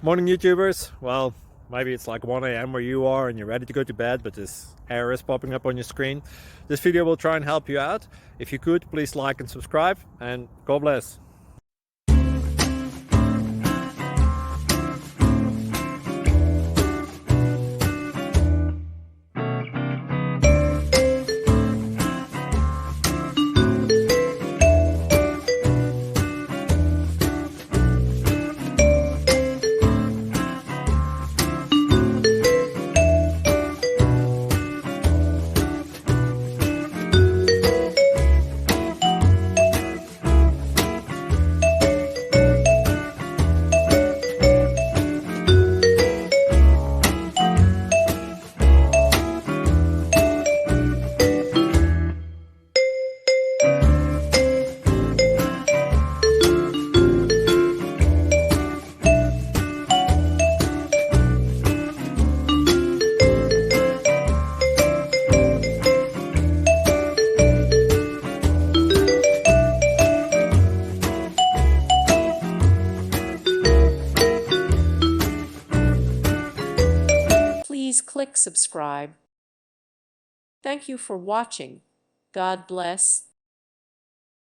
Morning YouTubers. Well, maybe it's like 1 a.m. where you are and you're ready to go to bed, but this error is popping up on your screen. This video will try and help you out. If you could, please like and subscribe, and God bless. Please click subscribe. Thank you for watching. God bless.